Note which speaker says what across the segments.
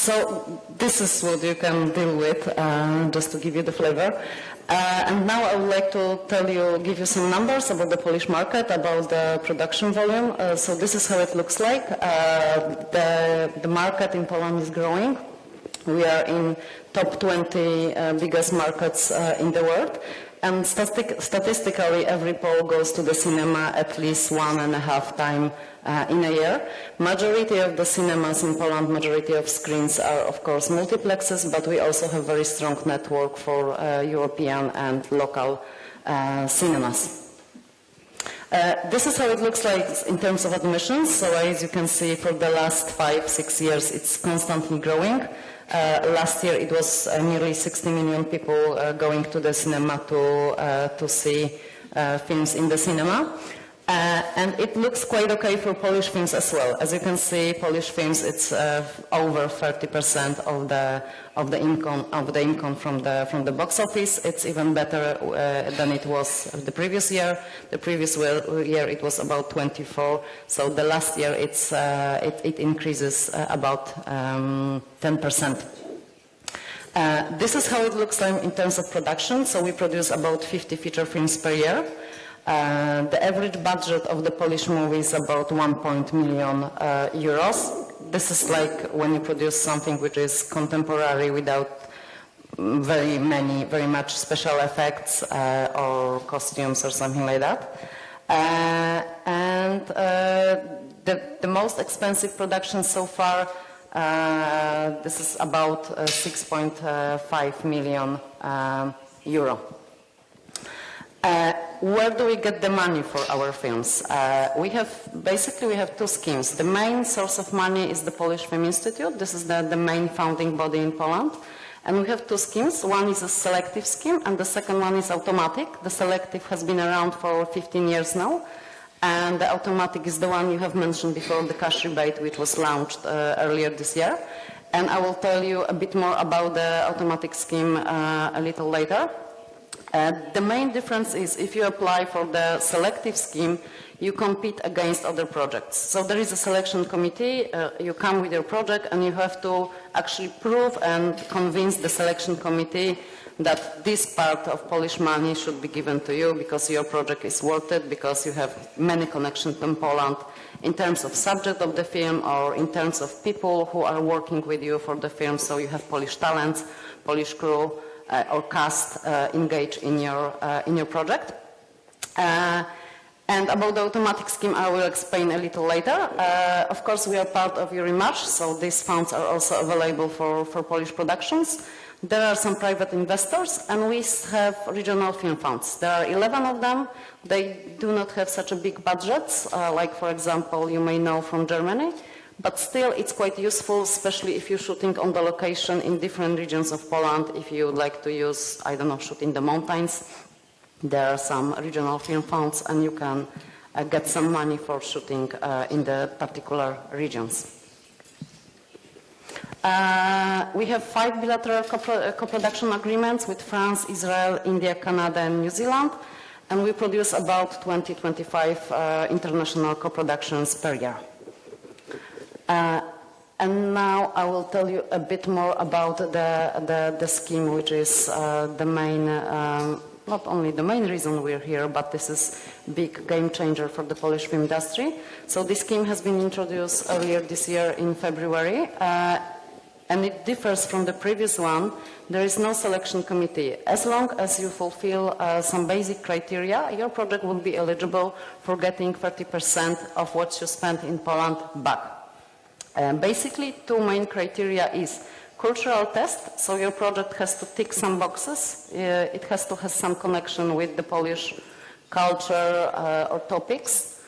Speaker 1: So this is what you can deal with, just to give you the flavor. And now I would like to give you some numbers about the Polish market, about the production volume. So this is how it looks like. The market in Poland is growing. We are in top 20 biggest markets in the world. And statistically, every Pole goes to the cinema at least 1.5 times in a year. Majority of the cinemas in Poland, majority of screens are, of course, multiplexes, but we also have very strong network for European and local cinemas. This is how it looks like in terms of admissions. So as you can see, for the last 5-6 years, it's constantly growing. Last year it was nearly 60 million people going to the cinema to see films in the cinema. And it looks quite okay for Polish films as well. As you can see, Polish films, it's over 30% of the income from the box office. It's even better than it was the previous year. The previous year it was about 24. So the last year it increases about 10%. This is how it looks like in terms of production. So we produce about 50 feature films per year. The average budget of the Polish movie is about 1 million euros. This is like when you produce something which is contemporary without very much special effects or costumes or something like that. And the most expensive production so far, this is about 6.5 million euro. Where do we get the money for our films? We have two schemes. The main source of money is the Polish Film Institute. This is the main founding body in Poland. And we have two schemes. One is a selective scheme, and the second one is automatic. The selective has been around for 15 years now. And the automatic is the one you have mentioned before, the cash rebate, which was launched earlier this year. And I will tell you a bit more about the automatic scheme a little later. The main difference is if you apply for the selective scheme, you compete against other projects. So there is a selection committee, you come with your project and you have to actually prove and convince the selection committee that this part of Polish money should be given to you because your project is worth it, because you have many connections in Poland in terms of subject of the film or in terms of people who are working with you for the film. So you have Polish talents, Polish crew, or cast engaged in your project. And about the automatic scheme, I will explain a little later. Of course, we are part of Eurymatch, so these funds are also available for Polish productions. There are some private investors, and we have regional film funds. There are 11 of them. They do not have such a big budgets, like, for example, you may know from Germany. But still, it's quite useful, especially if you're shooting on the location in different regions of Poland. If you would like to use, I don't know, shoot in the mountains, there are some regional film funds, and you can get some money for shooting in the particular regions. We have 5 bilateral co-production agreements with France, Israel, India, Canada, and New Zealand, and we produce about 20-25 international co-productions per year. And now I will tell you a bit more about the scheme, which is the main, not only the main reason we're here, but this is a big game changer for the Polish film industry. So this scheme has been introduced earlier this year in February, and it differs from the previous one. There is no selection committee. As long as you fulfill some basic criteria, your project will be eligible for getting 30% of what you spent in Poland back. Basically, 2 main criteria is cultural test, so your project has to tick some boxes. It has to have some connection with the Polish culture or topics.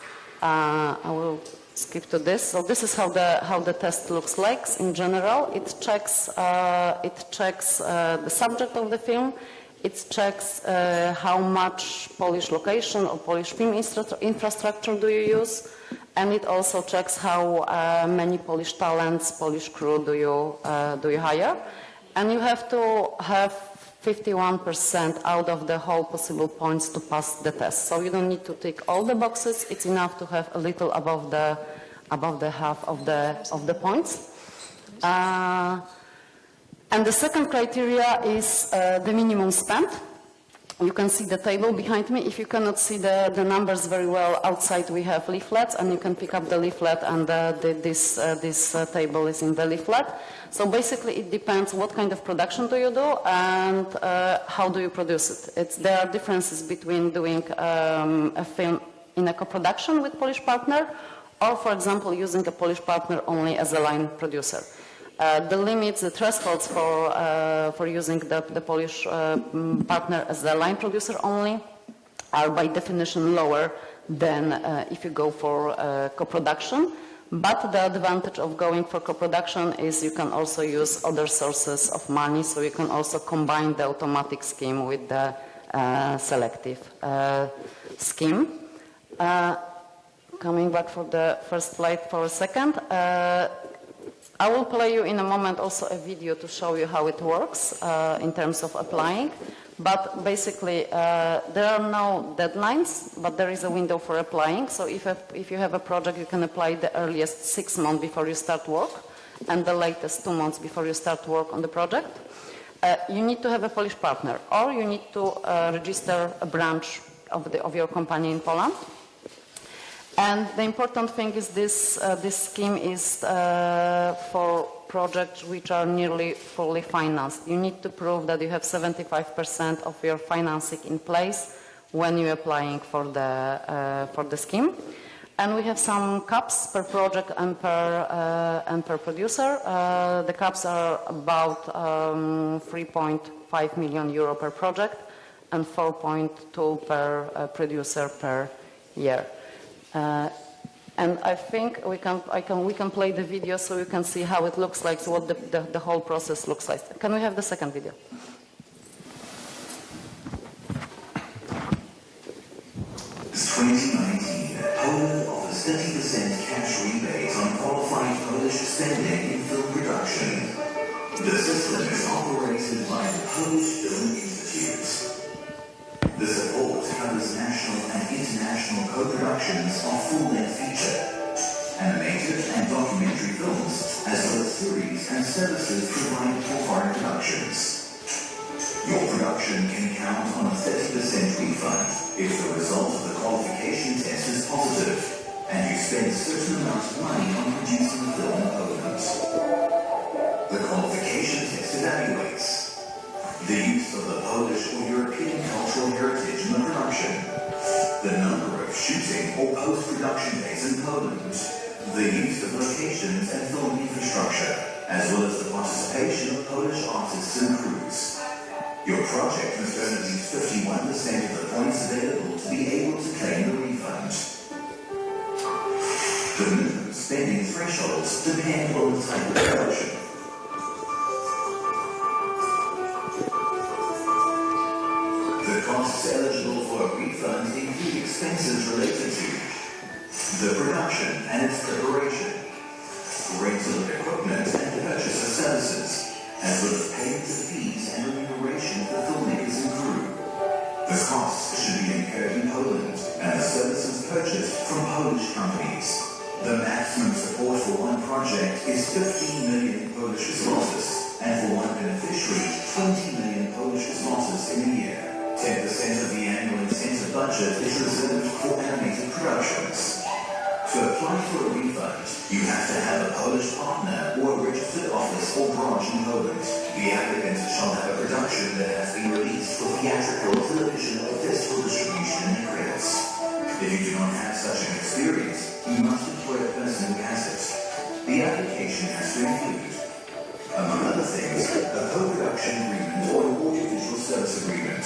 Speaker 1: I will skip to this. So this is how the test looks like in general. It checks the subject of the film. It checks how much Polish location or Polish film infrastructure do you use. And it also checks how many Polish talents, Polish crew do you hire. And you have to have 51% out of the whole possible points to pass the test. So you don't need to tick all the boxes. It's enough to have a little above the half of the points. And the second criteria is the minimum spend. You can see the table behind me. If you cannot see the numbers very well, outside we have leaflets, and you can pick up the leaflet, and this table is in the leaflet. So basically it depends what kind of production do you do and how do you produce it. There are differences between doing a film in a co-production with Polish partner, or for example using a Polish partner only as a line producer. The limits, the thresholds for using the Polish partner as a line producer only are by definition lower than if you go for co-production. But the advantage of going for co-production is you can also use other sources of money, so you can also combine the automatic scheme with the selective scheme. Coming back for the first slide for a second. I will play you in a moment also a video to show you how it works in terms of applying. But basically, there are no deadlines, but there is a window for applying. So if you have a project, you can apply the earliest 6 months before you start work, and the latest 2 months before you start work on the project. You need to have a Polish partner, or you need to register a branch of your company in Poland. And the important thing is this scheme is for projects which are nearly fully financed. You need to prove that you have 75% of your financing in place when you're applying for the scheme. And we have some caps per project and per producer. The caps are about 3.5 million euro per project and 4.2 per producer per year. And I think we can play the video so you can see how it looks like, so what the whole process looks like. Can we have the second video?
Speaker 2: Since 2019, Poland offers 30% cash rebate on qualified Polish spending in film production. The system is operated by the Polish Film Institute. The support covers national and international co-productions of full-length feature, animated and documentary films, as well as series and services provided for foreign productions. Your production can count on a 30% refund if the result of the qualification test is positive, and you spend a certain amount of money on producing the film in Poland. The qualification test evaluates the use of the Polish or European cultural heritage in the production, the number of shooting or post-production days in Poland, the use of locations and film infrastructure, as well as the participation of Polish artists and crews. Your project must earn at least 51% of the points available to be able to claim the refund. The minimum spending thresholds depend on the type of production. The costs eligible for a refund include expenses related to the production and its preparation, rental of equipment and the purchase of services, as well as payments of fees and remuneration for filmmakers and crew. The costs should be incurred in Poland and the services purchased from Polish companies. The maximum support for one project is 15 million Polish zlotys, and for one beneficiary, 20 million Polish zlotys in a year. 10% of the annual incentive budget is reserved for animated productions. To apply for a refund, you have to have a Polish partner or a registered office or branch in Poland. The applicant shall have a production that has been released for theatrical, television, or festival distribution in credits. If you do not have such an experience, you must employ a person who has it. The application has to include, among other things, a co-production agreement or an audiovisual service agreement,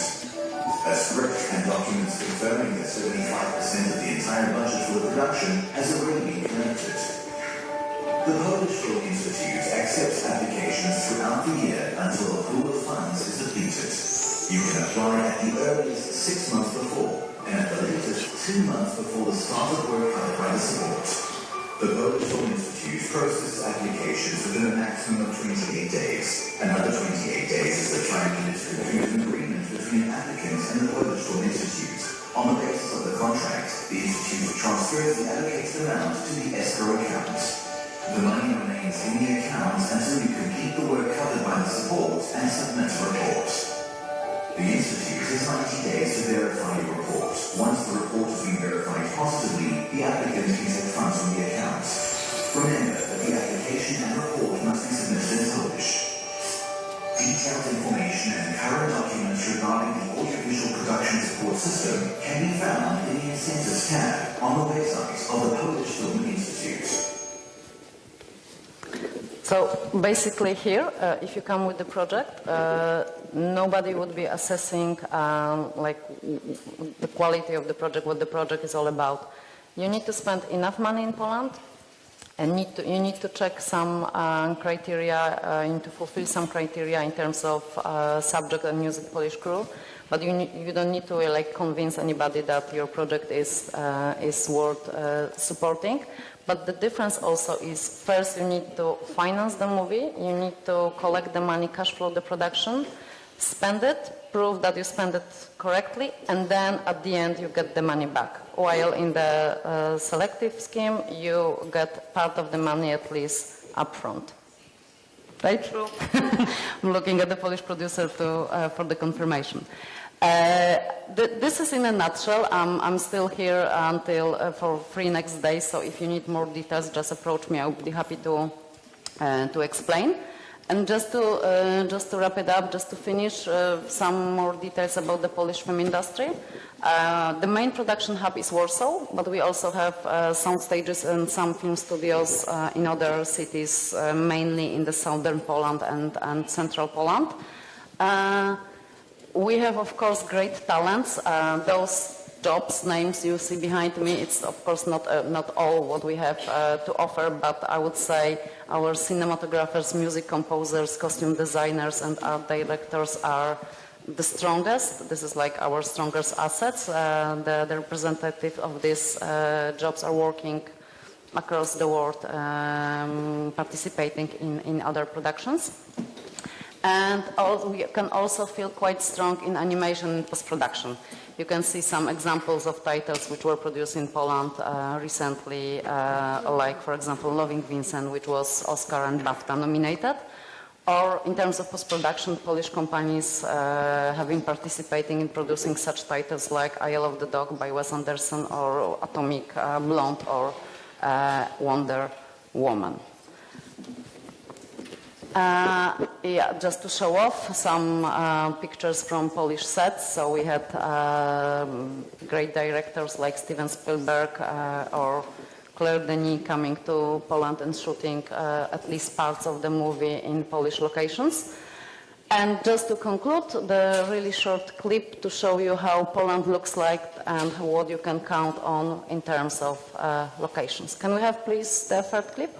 Speaker 2: a script and documents confirming that 75% of the entire budget for the production has already been collected. The Polish Film Institute accepts applications throughout the year until a pool of funds is depleted. You can apply at the earliest 6 months before, and at the latest 2 months before the start of work covered by the support. The Polish Film Institute processes applications within a maximum of 28 days. Another 28 days is the time needed to conclude an agreement between applicants and the Polish Film Institute. On the basis of the contract, the Institute transfers the allocated amount to the escrow account. The money remains in the accounts until you complete the work covered by the support and submit a report. The Institute has 90 days to verify your report. Once the report has been verified positively, the applicant can take funds from the accounts. Remember that the application and report must be submitted in Polish. Detailed information and current documents regarding the audiovisual production support system can be found in the Incentives tab on the website of the Polish Film Institute.
Speaker 1: So basically here, if you come with the project, nobody would be assessing like the quality of the project, what the project is all about. You need to spend enough money in Poland, and you need to check some criteria, you need to fulfill some criteria in terms of subject and music Polish crew, but you don't need to like convince anybody that your project is worth supporting. But the difference also is, first you need to finance the movie, you need to collect the money, cash flow the production, spend it, prove that you spend it correctly, and then at the end you get the money back. While in the selective scheme, you get part of the money at least upfront. Right? True. I'm looking at the Polish producer for the confirmation. This is in a nutshell. I'm still here until for 3 next days, so if you need more details, just approach me. I'll be happy to explain. And just to wrap it up, just to finish, some more details about the Polish film industry. The main production hub is Warsaw, but we also have sound stages and some film studios in other cities, mainly in the southern Poland and central Poland. We have, of course, great talents. Those jobs, names you see behind me, it's of course not all what we have to offer, but I would say our cinematographers, music composers, costume designers and art directors are the strongest. This is like our strongest assets. The representative of these jobs are working across the world, participating in other productions. And we can also feel quite strong in animation and post-production. You can see some examples of titles which were produced in Poland recently, like, for example, Loving Vincent, which was Oscar and BAFTA nominated. Or in terms of post-production, Polish companies have been participating in producing such titles like I Love the Dog by Wes Anderson, or Atomic Blonde, or Wonder Woman. Yeah, just to show off some pictures from Polish sets. So we had great directors like Steven Spielberg or Claire Denis coming to Poland and shooting at least parts of the movie in Polish locations. And just to conclude, the really short clip to show you how Poland looks like and what you can count on in terms of locations. Can we have, please, the third clip?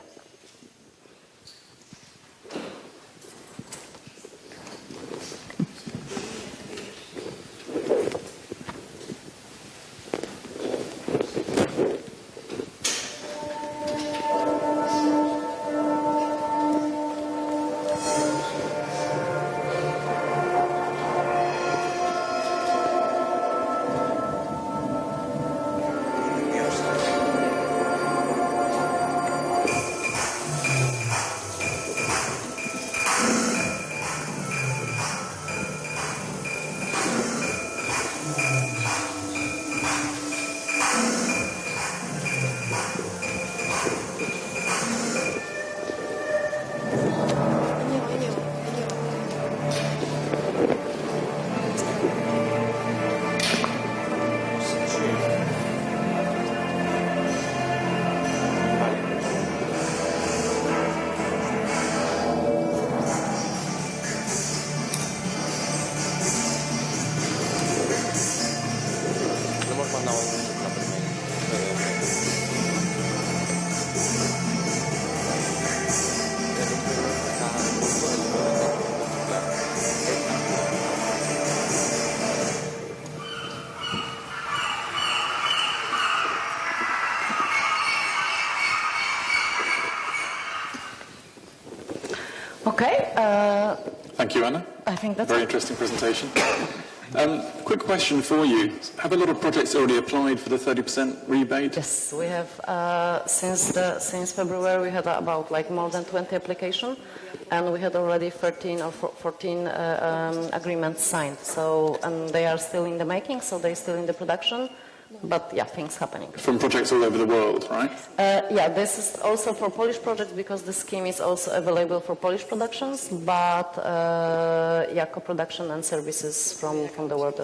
Speaker 3: Okay. Thank you, Anna.
Speaker 1: I think that's
Speaker 3: very interesting presentation. Quick question for you. Have a lot of projects already applied for the 30% rebate?
Speaker 1: Yes, we have, since February, we had about like more than 20 applications, and we had already 13 or 14 agreements signed. So, and they are still in the making, so they're still in the production. But yeah, things happening.
Speaker 3: From projects all over the world, right?
Speaker 1: Yeah, this is also for Polish projects because the scheme is also available for Polish productions, but yeah, co-production and services from the world.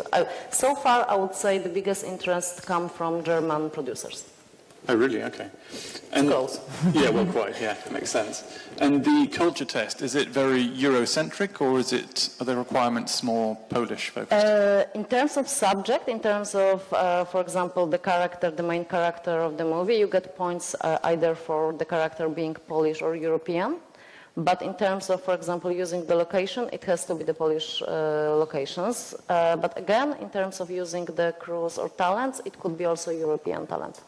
Speaker 1: So far, I would say the biggest interest come from German producers.
Speaker 3: Oh, really? Okay. And,
Speaker 1: close.
Speaker 3: Yeah, well, quite. Yeah, it makes sense. And the culture test, is it very Eurocentric, or are the requirements more Polish focused?
Speaker 1: In terms of subject, in terms of, for example, the main character of the movie, you get points either for the character being Polish or European. But in terms of, for example, using the location, it has to be the Polish locations. But again, in terms of using the crews or talents, it could be also European talent.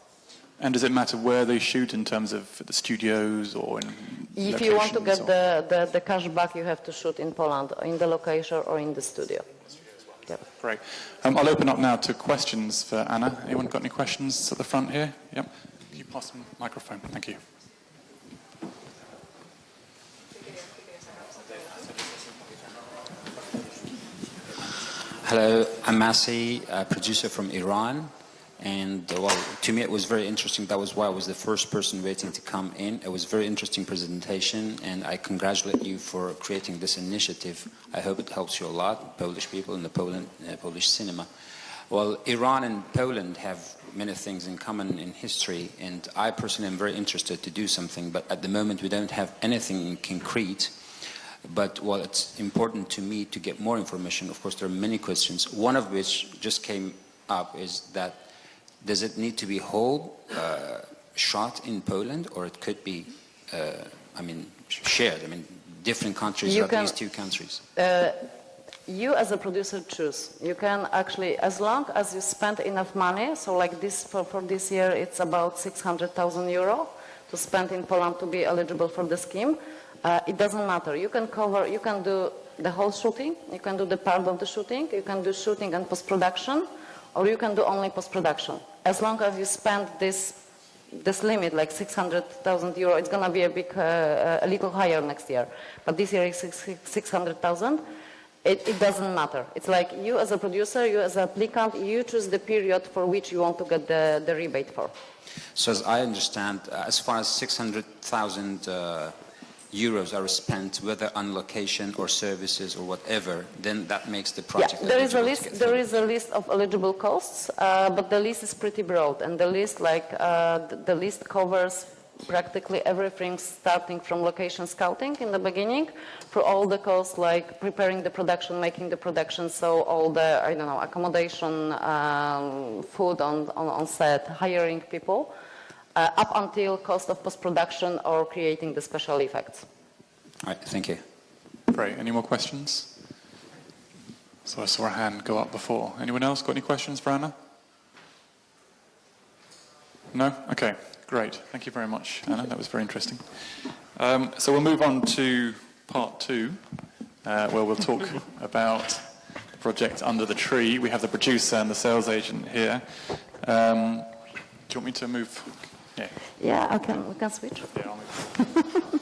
Speaker 3: And does it matter where they shoot in terms of the studios or in
Speaker 1: If you want to get the cash back, you have to shoot in Poland, in the location or in the studio. Yep.
Speaker 3: Great. I'll open up now to questions for Anna. Anyone got any questions at the front here? Yep. Can you pass the microphone? Thank you.
Speaker 4: Hello, I'm Masi, a producer from Iran. And well, to me it was very interesting. That was why I was the first person waiting to come in. It was a very interesting presentation, and I congratulate you for creating this initiative. I hope it helps you a lot, Polish people in the Polish cinema. Well, Iran and Poland have many things in common in history, and I personally am very interested to do something, but at the moment we don't have anything concrete. But well, it's important to me to get more information. Of course, there are many questions, one of which just came up is that does it need to be whole shot in Poland, or it could be, shared? I mean, different countries have these two countries.
Speaker 1: You as a producer choose. You can actually, as long as you spend enough money, so like this, for this year, it's about 600,000 euro to spend in Poland to be eligible for the scheme. It doesn't matter. You can do the whole shooting, you can do the part of the shooting, you can do shooting and post-production, or you can do only post-production. As long as you spend this limit, like 600,000 euro, it's going to be a little higher next year. But this year is 600,000. It doesn't matter. It's like you as a producer, you as an applicant, you choose the period for which you want to get the rebate for.
Speaker 4: So as I understand, as far as 600,000 euros are spent, whether on location or services or whatever, then that makes the project.
Speaker 1: Yeah, there is a list of eligible costs, but the list is pretty broad, and the list covers practically everything, starting from location scouting in the beginning, for all the costs like preparing the production, making the production, so all the accommodation, food on set, hiring people. Up until cost of post-production or creating the special effects.
Speaker 4: All right, thank you.
Speaker 3: Great. Any more questions? So I saw a hand go up before. Anyone else got any questions for Anna? No? Okay, great. Thank you very much, Anna. That was very interesting. So we'll move on to part 2, where we'll talk about the project Under the Tree. We have the producer and the sales agent here. Do you want me to move?
Speaker 1: Yeah, we can switch.
Speaker 3: Yeah, I'll move.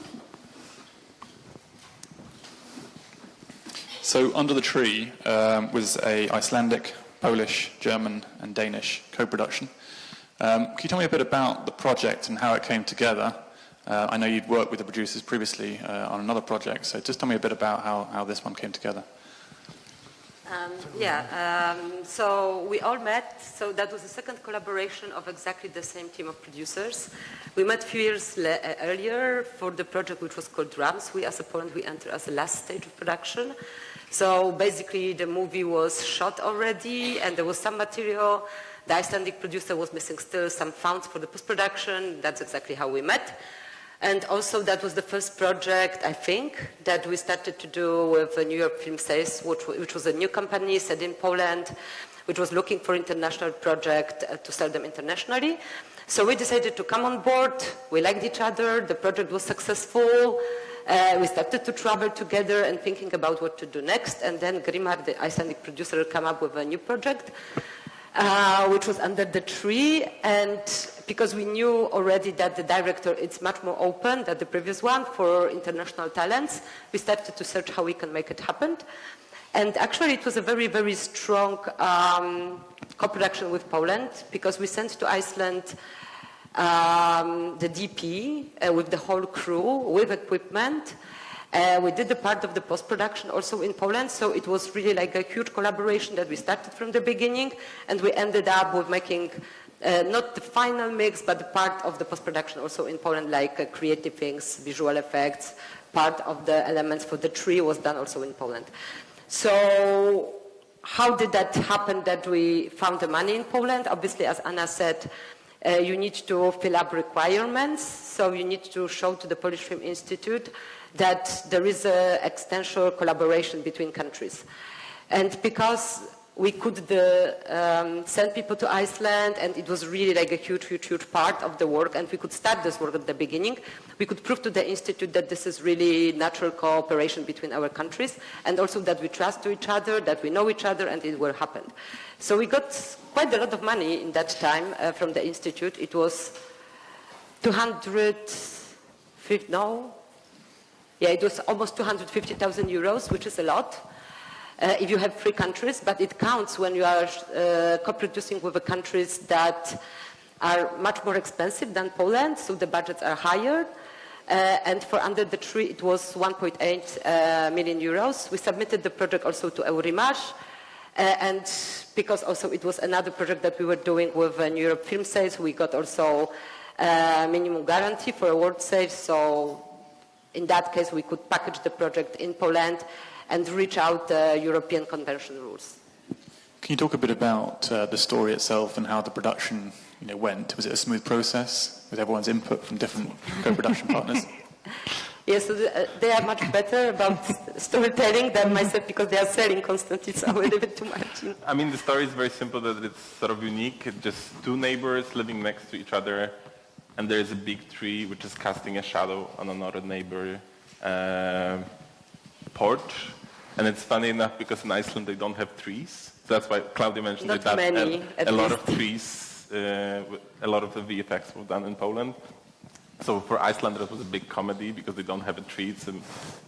Speaker 3: So Under the Tree was a Icelandic, Polish, German and Danish co-production. Can you tell me a bit about the project and how it came together? I know you'd worked with the producers previously on another project, so just tell me a bit about how this one came together.
Speaker 5: So we all met, so that was the second collaboration of exactly the same team of producers. We met a few years earlier for the project which was called Drums. We as a Poland, we entered as the last stage of production. So basically the movie was shot already and there was some material. The Icelandic producer was missing still some funds for the post-production. That's exactly how we met. And also that was the first project, I think, that we started to do with New York Film Sales, which was a new company set in Poland, which was looking for international project to sell them internationally. So we decided to come on board. We liked each other. The project was successful. We started to travel together and thinking about what to do next. And then Grimar, the Icelandic producer, came up with a new project, which was Under the Tree. And because we knew already that the director is much more open than the previous one for international talents, we started to search how we can make it happen. And actually it was a very, very strong co-production with Poland, because we sent to Iceland the DP with the whole crew, with equipment. We did the part of the post-production also in Poland, so it was really like a huge collaboration that we started from the beginning, and we ended up with making not the final mix, but the part of the post-production also in Poland, like creative things, visual effects. Part of the elements for the tree was done also in Poland. So how did that happen that we found the money in Poland? Obviously, as Anna said, you need to fill up requirements, so you need to show to the Polish Film Institute that there is an extensive collaboration between countries. And because we could send people to Iceland, and it was really like a huge, huge, huge part of the work, and we could start this work at the beginning, we could prove to the Institute that this is really natural cooperation between our countries, and also that we trust to each other, that we know each other, and it will happen. So we got quite a lot of money in that time from the Institute. It was it was almost 250,000 euros, which is a lot. If you have 3 countries, but it counts when you are co-producing with the countries that are much more expensive than Poland, so the budgets are higher. And for Under the Tree, it was 1.8 million euros. We submitted the project also to Eurimages, and because also it was another project that we were doing with New Europe Film Sales, we got also minimum guarantee for award sales. So in that case, we could package the project in Poland and reach out the European convention rules.
Speaker 3: Can you talk a bit about the story itself and how the production went? Was it a smooth process with everyone's input from different co-production partners?
Speaker 5: Yes, so they are much better about storytelling than myself, because they are selling constantly, so I will leave it to Marcin.
Speaker 6: I mean, the story is very simple, that it's sort of unique. It's just 2 neighbors living next to each other, and there is a big tree which is casting a shadow on another neighbor porch. And it's funny enough, because in Iceland they don't have trees. So that's why Klaudia mentioned
Speaker 5: Not
Speaker 6: that
Speaker 5: many,
Speaker 6: a lot of trees, a lot of the VFX were done in Poland. So for Iceland it was a big comedy, because they don't have a trees, and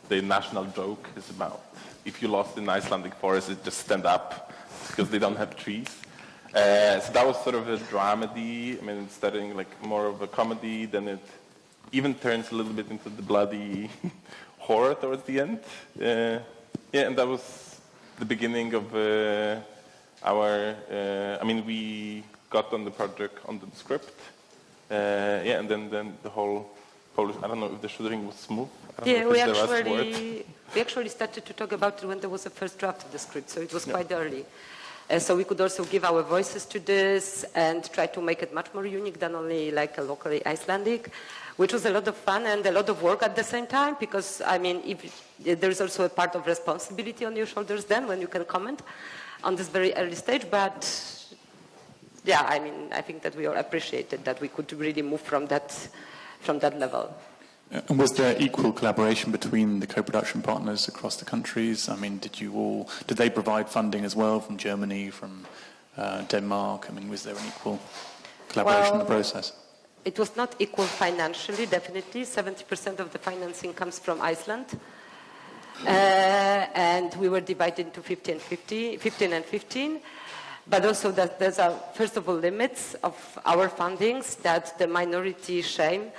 Speaker 6: the national joke is about if you lost in Icelandic forest, it just stand up, because they don't have trees. So that was sort of a dramedy. I mean, it's starting like more of a comedy, then it even turns a little bit into the bloody horror towards the end. And that was the beginning of our, we got on the project, on the script. And then the whole Polish, I don't know if the shooting was smooth.
Speaker 5: We actually started to talk about it when there was a first draft of the script, so it was quite early. So we could also give our voices to this and try to make it much more unique than only like a locally Icelandic, which was a lot of fun and a lot of work at the same time, because, there's also a part of responsibility on your shoulders then when you can comment on this very early stage. But, I think that we all appreciated that we could really move from that level.
Speaker 3: And was there equal collaboration between the co-production partners across the countries? Did they provide funding as well from Germany, from Denmark? Was there an equal collaboration in the process?
Speaker 5: It was not equal financially, definitely. 70% of the financing comes from Iceland. And we were divided into 15 and 15. But also that there's first of all, limits of our fundings, that the minority shame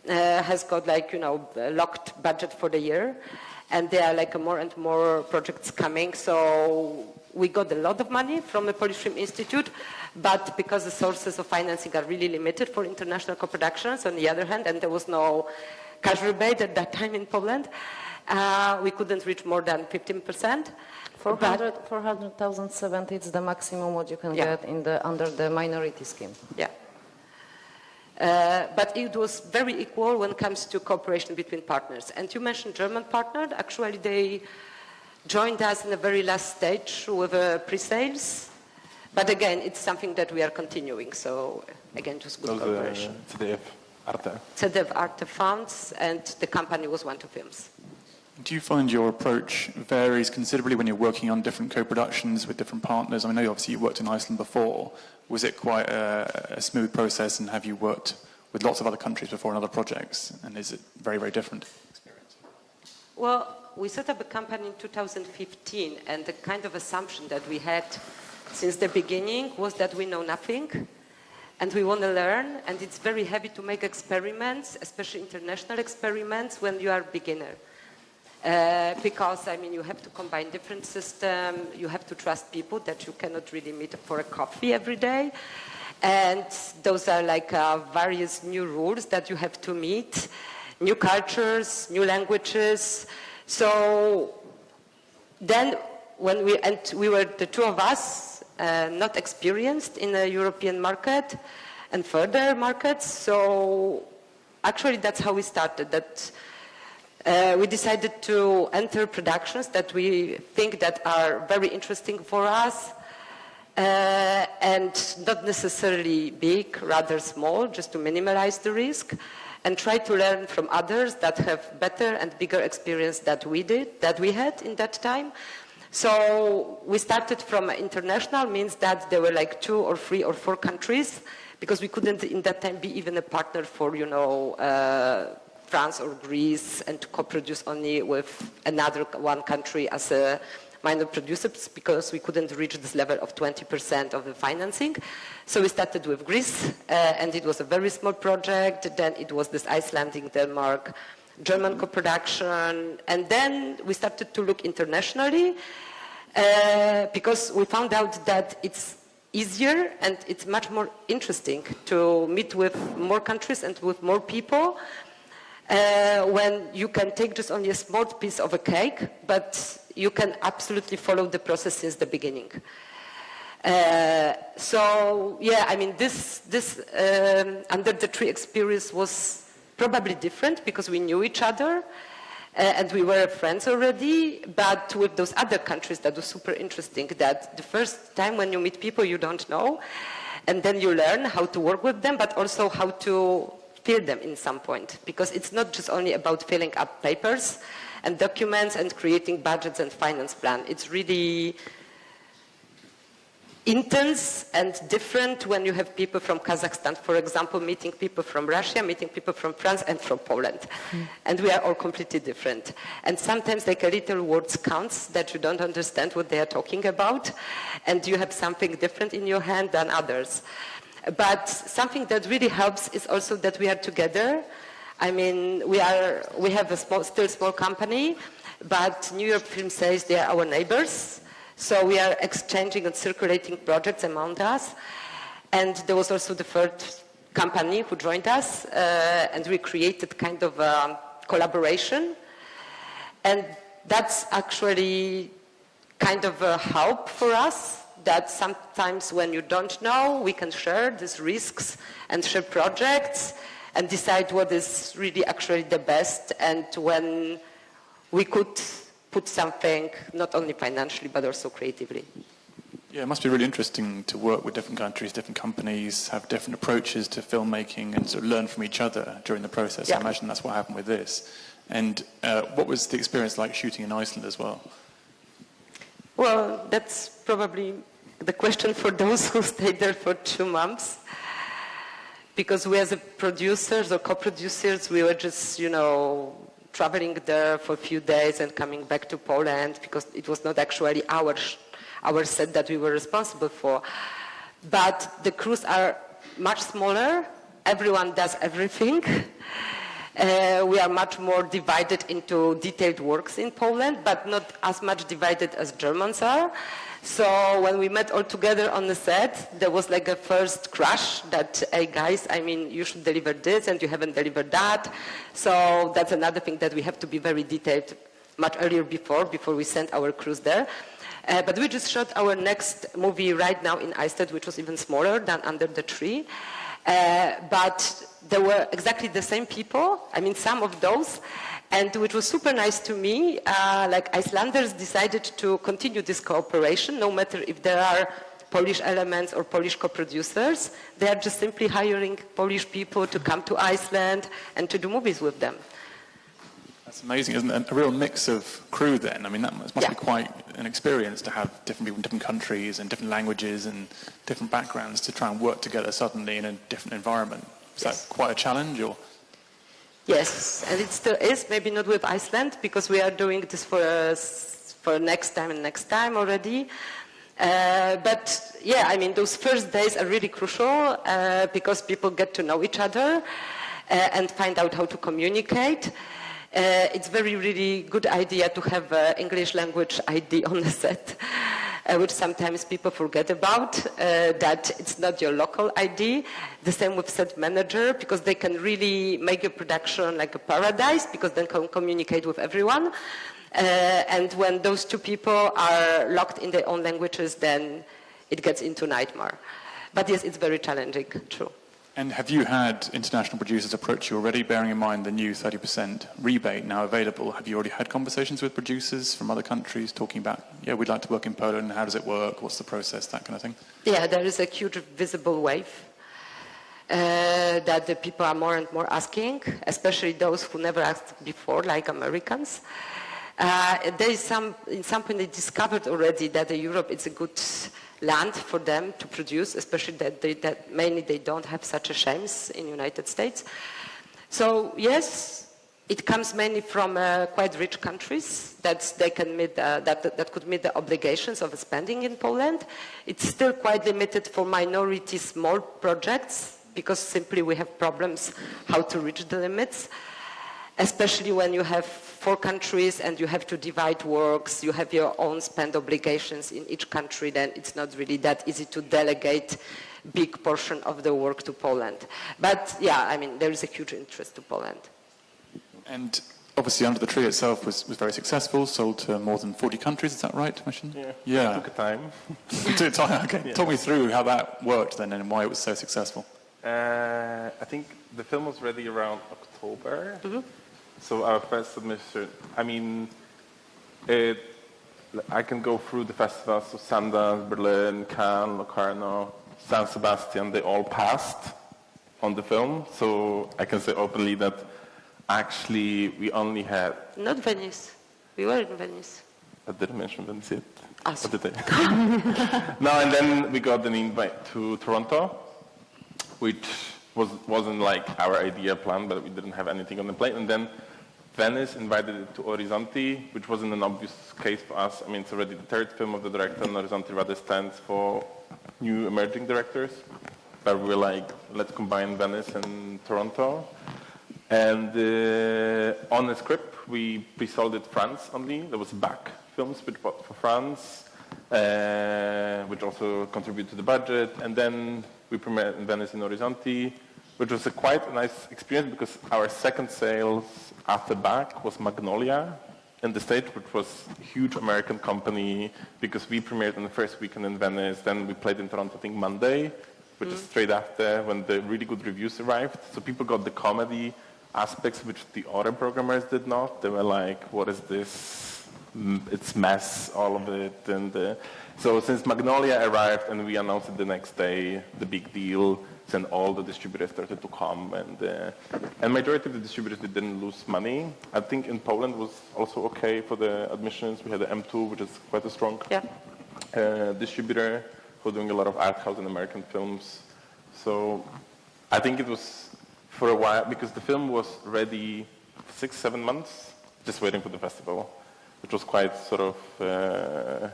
Speaker 5: has got a locked budget for the year. And there are more and more projects coming. So we got a lot of money from the Polish Film Institute, but because the sources of financing are really limited for international co-productions, on the other hand, and there was no cash rebate at that time in Poland, we couldn't reach more than 15%.
Speaker 1: 400,070 is the maximum what you can get under the minority scheme.
Speaker 5: Yeah. But it was very equal when it comes to cooperation between partners. And you mentioned German partner. Actually, they joined us in the very last stage with pre-sales. But again, it's something that we are continuing. So again, just good cooperation.
Speaker 6: TDF. Arte.
Speaker 5: ZDF Arte Funds, and the company was One Two Films.
Speaker 3: Do you find your approach varies considerably when you're working on different co-productions with different partners? I mean, I know obviously you worked in Iceland before. Was it quite a smooth process, and have you worked with lots of other countries before on other projects? And is it very, very different experience?
Speaker 5: Well, we set up a company in 2015, and the kind of assumption that we had since the beginning was that we know nothing, and we want to learn, and it's very heavy to make experiments, especially international experiments, when you are a beginner. Because, I mean, you have to combine different systems, you have to trust people that you cannot really meet for a coffee every day. And those are like various new rules that you have to meet, new cultures, new languages. So then when we were the two of us, not experienced in the European market and further markets. So actually that's how we started. That we decided to enter productions that we think that are very interesting for us, and not necessarily big, rather small, just to minimize the risk, and try to learn from others that have better and bigger experience that we had in that time. So we started from international, means that there were like 2 or 3 or 4 countries, because we couldn't in that time be even a partner for, France or Greece, and to co-produce only with another one country as a minor producer, because we couldn't reach this level of 20% of the financing. So we started with Greece, and it was a very small project. Then it was this Icelandic, Denmark, German co-production. And then we started to look internationally, because we found out that it's easier and it's much more interesting to meet with more countries and with more people, when you can take just only a small piece of a cake, but you can absolutely follow the process since the beginning. So yeah, I mean, this Under the Tree experience was probably different because we knew each other and we were friends already, but with those other countries that was super interesting, that the first time when you meet people you don't know, and then you learn how to work with them, but also how to fill them in some point, because it's not just only about filling up papers and documents and creating budgets and finance plan. It's really intense and different when you have people from Kazakhstan, for example, meeting people from Russia, meeting people from France and from Poland. And we are all completely different. And sometimes like a little words counts that you don't understand what they are talking about, and you have something different in your hand than others. But something that really helps is also that we are together. I mean, we have a still small company, but New York Film says they are our neighbors. So we are exchanging and circulating projects among us. And there was also the third company who joined us, and we created kind of a collaboration. And that's actually kind of a help for us, that sometimes when you don't know, we can share these risks and share projects and decide what is really actually the best, and when we could put something not only financially but also creatively.
Speaker 3: Yeah, it must be really interesting to work with different countries, different companies, have different approaches to filmmaking and sort of learn from each other during the process.
Speaker 5: Yeah.
Speaker 3: I imagine that's what happened with this. And what was the experience like shooting in Iceland as well?
Speaker 5: Well, that's probably the question for those who stayed there for 2 months. Because we as producers or co-producers, we were just, traveling there for a few days and coming back to Poland, because it was not actually our set that we were responsible for. But the crews are much smaller. Everyone does everything. We are much more divided into detailed works in Poland, but not as much divided as Germans are. So when we met all together on the set, there was like a first crush that, hey guys, I mean, you should deliver this and you haven't delivered that. So that's another thing, that we have to be very detailed much earlier before we sent our crews there. But we just shot our next movie right now in Iceland, which was even smaller than Under the Tree. But there were exactly the same people, I mean, some of those. And which was super nice to me, like Icelanders decided to continue this cooperation, no matter if there are Polish elements or Polish co-producers. They are just simply hiring Polish people to come to Iceland and to do movies with them.
Speaker 3: That's amazing, isn't it? A real mix of crew then. I mean, that must be quite an experience to have different people in different countries and different languages and different backgrounds to try and work together suddenly in a different environment. Is that quite a challenge, or?
Speaker 5: Yes, and it still is, maybe not with Iceland, because we are doing this for next time already. But yeah, I mean, those first days are really crucial because people get to know each other and find out how to communicate. It's very, really good idea to have English language ID on the set, which sometimes people forget about, that it's not your local ID. The same with set manager, because they can really make your production like a paradise, because they can communicate with everyone. And when those two people are locked in their own languages, then it gets into nightmare. But yes, it's very challenging, true.
Speaker 3: And have you had international producers approach you already, bearing in mind the new 30% rebate now available? Have you already had conversations with producers from other countries talking about, yeah, we'd like to work in Poland, how does it work, what's the process, that kind of thing?
Speaker 5: Yeah, there is a huge visible wave that the people are more and more asking, especially those who never asked before, like Americans. There is in some point they discovered already that Europe is a good land for them to produce, especially that mainly they don't have such a shames in United States. So yes, it comes mainly from quite rich countries that they can meet that could meet the obligations of spending in Poland. It's still quite limited for minority small projects because simply we have problems how to reach the limits, especially when you have 4 countries and you have to divide works, you have your own spend obligations in each country, then it's not really that easy to delegate big portion of the work to Poland. But yeah, I mean, there is a huge interest to Poland.
Speaker 3: And obviously Under the Tree itself was very successful, sold to more than 40 countries, is that right, Marcin?
Speaker 6: Yeah. It took time.
Speaker 3: It took time, okay. Yeah. Talk me through how that worked then and why it was so successful.
Speaker 6: I think the film was ready around October. Mm-hmm. So our first submission, I mean, I can go through the festivals, so Sundance, Berlin, Cannes, Locarno, San Sebastian, they all passed on the film. So I can say openly that actually we only had...
Speaker 5: Not Venice. We were in Venice.
Speaker 6: I didn't mention Venice yet.
Speaker 5: So.
Speaker 6: Did I? No, and then we got an invite to Toronto, which wasn't like our idea plan, but we didn't have anything on the plate. And then Venice invited it to Orizzonti, which wasn't an obvious case for us. I mean, it's already the 3rd film of the director, and Orizzonti rather stands for new emerging directors. But we were like, let's combine Venice and Toronto. And on the script, we pre-sold it France only. There was back films which bought for France, which also contributed to the budget. And then we premiered in Venice in Orizzonti, which was a quite nice experience because our second sales after back was Magnolia in the States, which was a huge American company because we premiered in the first weekend in Venice. Then we played in Toronto, I think, Monday, which is straight after when the really good reviews arrived. So people got the comedy aspects which the other programmers did not. They were like, what is this? It's mess, all of it. And so since Magnolia arrived and we announced it the next day, the big deal, then all the distributors started to come. And majority of the distributors, they didn't lose money. I think in Poland was also okay for the admissions. We had the M2, which is quite a strong distributor who are doing a lot of art house and American films. So I think it was for a while, because the film was ready 6-7 months, just waiting for the festival, which was quite sort of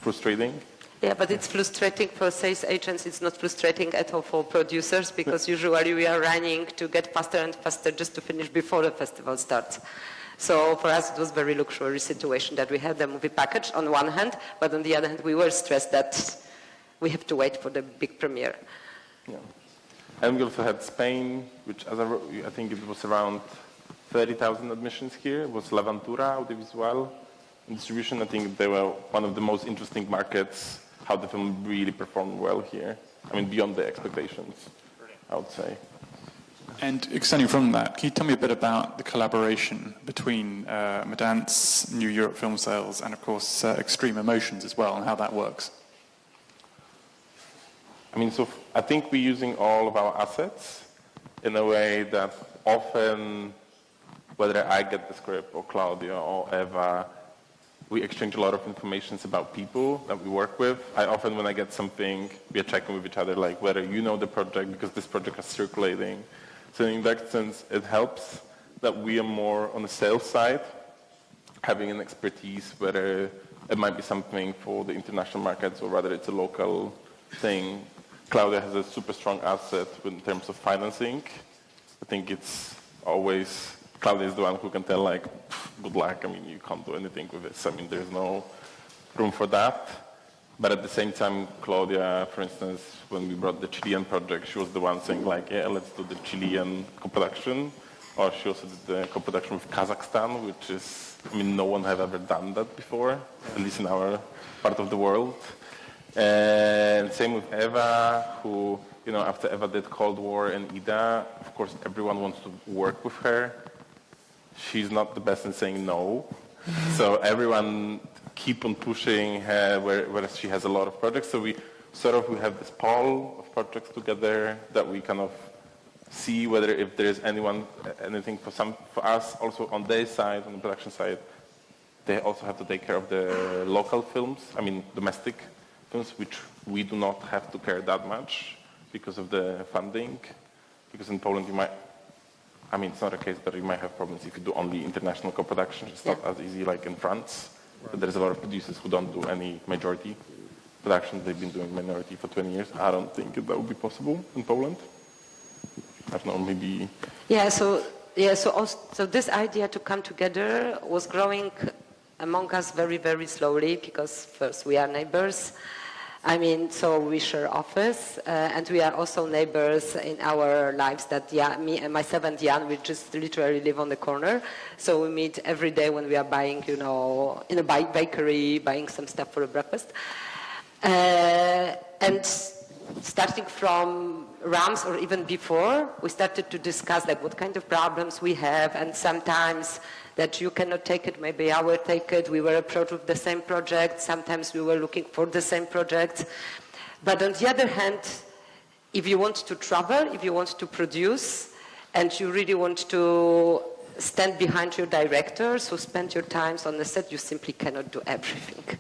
Speaker 6: frustrating.
Speaker 5: Yeah, but it's frustrating for sales agents. It's not frustrating at all for producers because usually we are running to get faster and faster just to finish before the festival starts. So for us, it was a very luxury situation that we had the movie package on one hand, but on the other hand, we were stressed that we have to wait for the big premiere.
Speaker 6: Yeah. And we also had Spain, which as I think it was around 30,000 admissions here. It was La Ventura, Audiovisual. In distribution, I think they were one of the most interesting markets, how the film really performed well here. I mean, beyond the expectations, I would say.
Speaker 3: And extending from that, can you tell me a bit about the collaboration between Madants, New Europe Film Sales, and of course Extreme Emotions as well, and how that works?
Speaker 6: I mean, so I think we're using all of our assets in a way that often, whether I get the script or Klaudia or Eva, we exchange a lot of information about people that we work with. I often, when I get something, we are checking with each other, like whether you know the project, because this project is circulating. So in that sense, it helps that we are more on the sales side, having an expertise, whether it might be something for the international markets or whether it's a local thing. Klaudia has a super strong asset in terms of financing. I think it's always, Klaudia is the one who can tell, like, good luck, I mean, you can't do anything with this. I mean, there's no room for that. But at the same time, Klaudia, for instance, when we brought the Chilean project, she was the one saying, like, yeah, let's do the Chilean co-production. Or she also did the co-production with Kazakhstan, which is, I mean, no one have ever done that before, at least in our part of the world. And same with Eva, who, you know, after Eva did Cold War and Ida, of course, everyone wants to work with her. She's not the best in saying no. So everyone keep on pushing her, whereas she has a lot of projects. So we have this pool of projects together that we kind of see whether if there is anything for us also on their side, on the production side. They also have to take care of the local films, I mean domestic films, which we do not have to care that much because of the funding. Because in Poland you might, I mean it's not a case, but you might have problems if you do only international co-production. It's not as easy like in France. Right. But there's a lot of producers who don't do any majority production. They've been doing minority for 20 years. I don't think that would be possible in Poland. I don't know, maybe.
Speaker 5: So this idea to come together was growing among us very, very slowly because first we are neighbors. I mean, so we share office, and we are also neighbors in our lives that me and myself and Jan, we just literally live on the corner. So we meet every day when we are buying, you know, in a bakery, buying some stuff for a breakfast. And starting from RAMS or even before, we started to discuss like what kind of problems we have, and sometimes that you cannot take it, maybe I will take it. We were approached with the same project. Sometimes we were looking for the same project. But on the other hand, if you want to travel, if you want to produce, and you really want to stand behind your directors who spend your time on the set, you simply cannot do everything.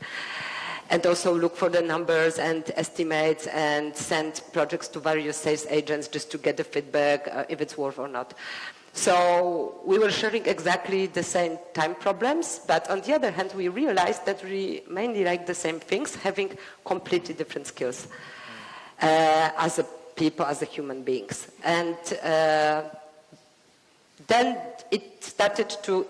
Speaker 5: And also look for the numbers and estimates and send projects to various sales agents just to get the feedback if it's worth or not. So we were sharing exactly the same time problems, but on the other hand, we realized that we mainly like the same things, having completely different skills as a people, as a human beings. And then it started to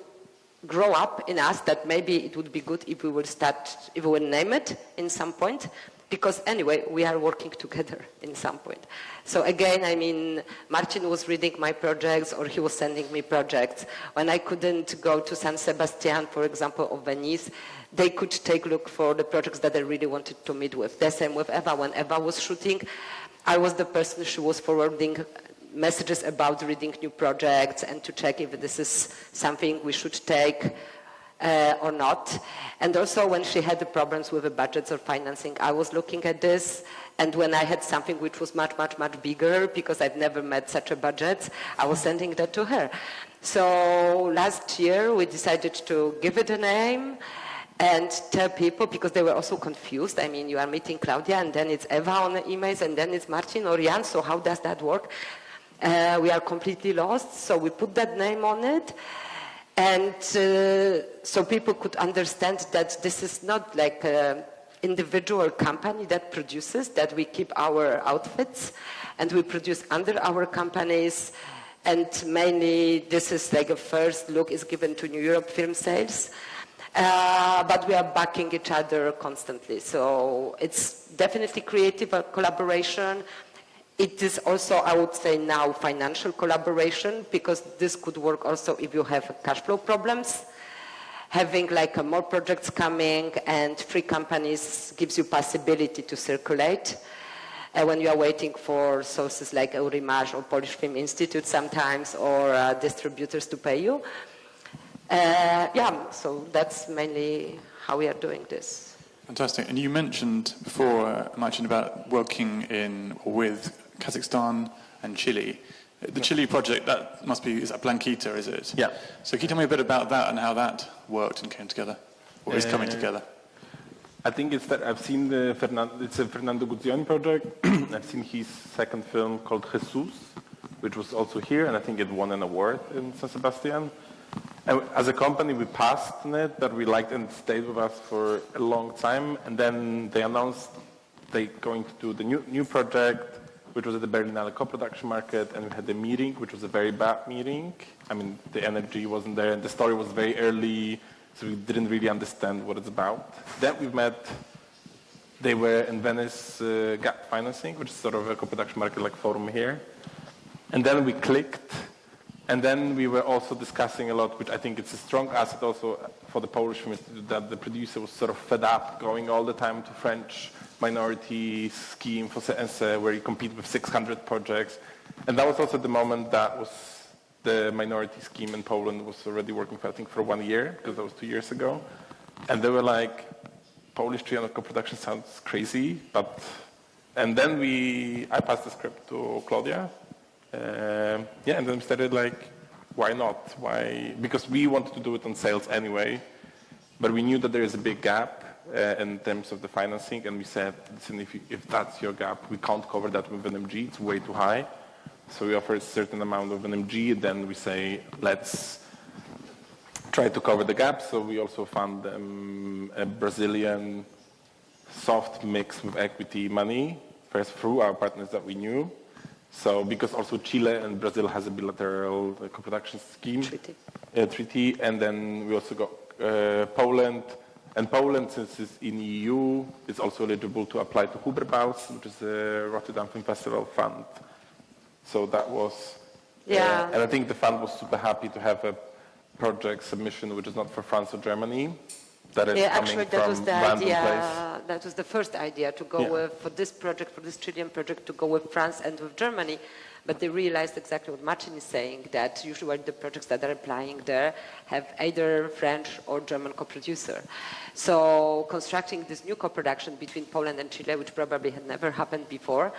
Speaker 5: grow up in us that maybe it would be good if we would name it in some point, because anyway, we are working together in some point. So again, I mean, Marcin was reading my projects or he was sending me projects. When I couldn't go to San Sebastian, for example, or Venice, they could take a look for the projects that they really wanted to meet with. The same with Eva. When Eva was shooting, I was the person she was forwarding messages about reading new projects and to check if this is something we should take or not. And also when she had the problems with the budgets or financing, I was looking at this, and when I had something which was much, much, much bigger, because I've never met such a budget, I was sending that to her. So last year we decided to give it a name and tell people, because they were also confused. I mean, you are meeting Klaudia and then it's Eva on the emails and then it's Marcin or Jan, so how does that work? We are completely lost, so we put that name on it. And so people could understand that this is not like an individual company that produces, that we keep our outfits and we produce under our companies. And mainly this is like a first look is given to New Europe film sales. But we are backing each other constantly. So it's definitely creative collaboration. It is also, I would say now, financial collaboration, because this could work also if you have cash flow problems. Having like more projects coming and free companies gives you possibility to circulate. When you are waiting for sources like Eurimage or Polish Film Institute sometimes, or distributors to pay you. So that's mainly how we are doing this.
Speaker 3: Fantastic. And you mentioned before, Marcin, about working with Kazakhstan and Chile. The Chile project, that must be, is that Blanquita, is it?
Speaker 6: Yeah.
Speaker 3: So can you tell me a bit about that and how that worked and came together, or is coming together?
Speaker 6: I think it's that I've seen it's a Fernando Guzioni project. I've seen his second film called Jesus, which was also here, and I think it won an award in San Sebastian. And as a company, we passed on it, but we liked it and it stayed with us for a long time. And then they announced they're going to do the new project, which was at the Berlinale co-production market, and we had a meeting, which was a very bad meeting. I mean, the energy wasn't there, and the story was very early, so we didn't really understand what it's about. Then we met, they were in Venice Gap Financing, which is sort of a co-production market like Forum here. And then we clicked, and then we were also discussing a lot, which I think it's a strong asset also for the Polish film Institute, that the producer was sort of fed up going all the time to French minority scheme for CNC, where you compete with 600 projects. And that was also the moment that was the minority scheme in Poland was already working for, I think, for 1 year, because that was 2 years ago. And they were like, Polish triangle co-production sounds crazy, but... And then I passed the script to Klaudia. And then we started like, why not? Why? Because we wanted to do it on sales anyway, but we knew that there is a big gap in terms of the financing, and we said, listen, if that's your gap, we can't cover that with an MG, it's way too high. So we offer a certain amount of an MG, then we say, let's try to cover the gap. So we also found a Brazilian soft mix with equity money, first through our partners that we knew. So because also Chile and Brazil has a bilateral co-production scheme, treaty, and then we also got Poland. And Poland, since it's in EU, is also eligible to apply to Huberbaus, which is a Rotterdam Film Festival fund. So that was, and I think the fund was super happy to have a project submission which is not for France or Germany. That is
Speaker 5: actually, that was the idea.
Speaker 6: Place.
Speaker 5: That was the first idea to go with for this project, for this Chilean project, to go with France and with Germany. But they realized exactly what Marcin is saying, that usually the projects that are applying there have either French or German co-producer. So constructing this new co-production between Poland and Chile, which probably had never happened before,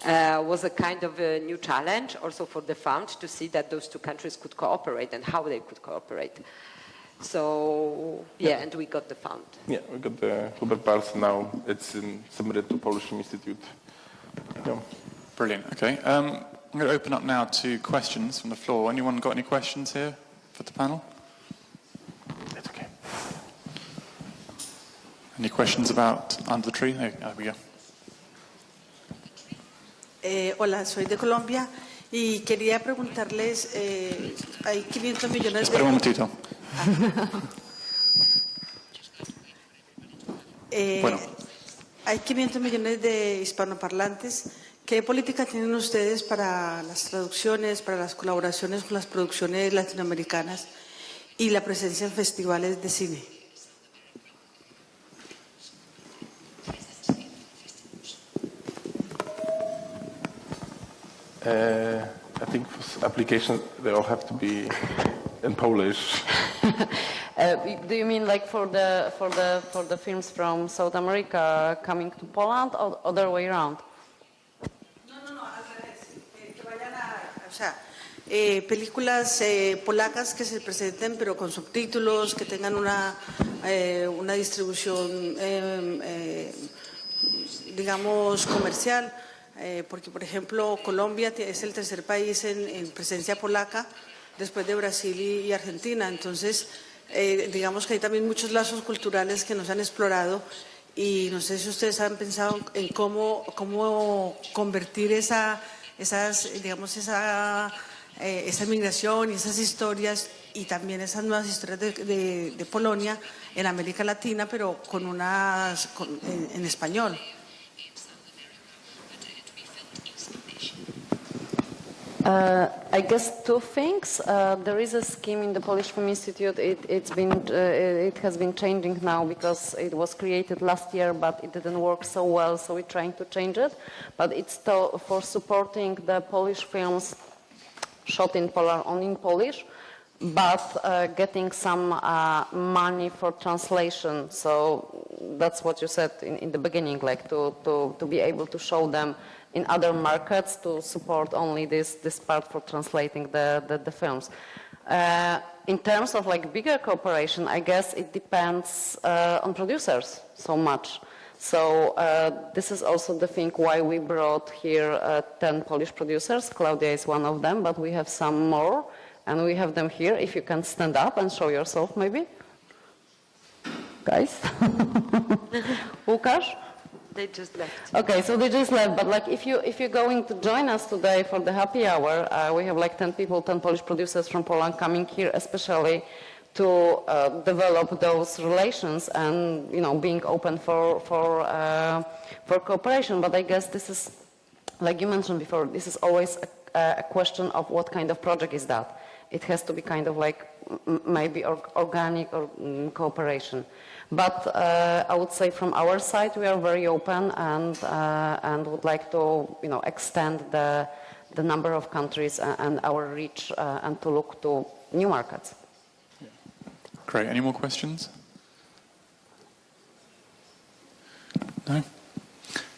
Speaker 5: was a kind of a new challenge also for the fund to see that those two countries could cooperate and how they could cooperate. So, and we got the fund.
Speaker 6: Yeah, we got the Huberbaus now. It's submitted to Polish Film Institute. Yeah.
Speaker 3: Brilliant. Okay. I'm going to open up now to questions from the floor. Anyone got any questions here for the panel?
Speaker 6: It's okay.
Speaker 3: Any questions about Under the Tree? There we go.
Speaker 7: Hola, soy de Colombia y quería preguntarles, hay 500 millones
Speaker 3: Espera un momentito. Bueno.
Speaker 7: Hay 500 millones de hispanoparlantes. ¿Qué política tienen ustedes para las traducciones, para las colaboraciones con las producciones latinoamericanas y la presencia en festivales de cine?
Speaker 6: I think for applications, they all have to be in Polish.
Speaker 1: Do you mean like for the films from South America coming to Poland, or other way around?
Speaker 7: No, al revés. Que vayan o sea, películas polacas que se presenten pero con subtítulos, que tengan una distribución, digamos, comercial. Porque, por ejemplo, Colombia es el tercer país en presencia polaca, después de Brasil y Argentina. Entonces, digamos que hay también muchos lazos culturales que nos han explorado y no sé si ustedes han pensado en cómo convertir esa migración y esas historias y también esas nuevas historias de Polonia en América Latina, pero en español.
Speaker 1: I guess two things. There is a scheme in the Polish Film Institute. It has been changing now because it was created last year, but it didn't work so well. So we're trying to change it. But it's for supporting the Polish films shot in Poland, only in Polish, but getting some money for translation. So that's what you said in the beginning, like to be able to show them in other markets, to support only this part for translating the films. In terms of like bigger cooperation, I guess it depends on producers so much. So this is also the thing why we brought here 10 Polish producers. Klaudia is one of them, but we have some more, and we have them here. If you can stand up and show yourself, maybe. Guys? Łukasz?
Speaker 5: They just left.
Speaker 1: Okay, so they just left, but like if you're going to join us today for the happy hour, we have like 10 people, 10 Polish producers from Poland coming here especially to develop those relations and, you know, being open for cooperation. But I guess this is, like you mentioned before, this is always a question of what kind of project is that. It has to be kind of like maybe organic or cooperation. But I would say from our side we are very open and would like to, you know, extend the number of countries and our reach and to look to new markets.
Speaker 3: Great. Any more questions? No?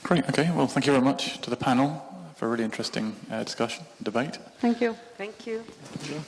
Speaker 3: Great. Okay. Well, thank you very much to the panel for a really interesting discussion, debate.
Speaker 1: Thank you.
Speaker 5: Thank you.
Speaker 3: Thank you.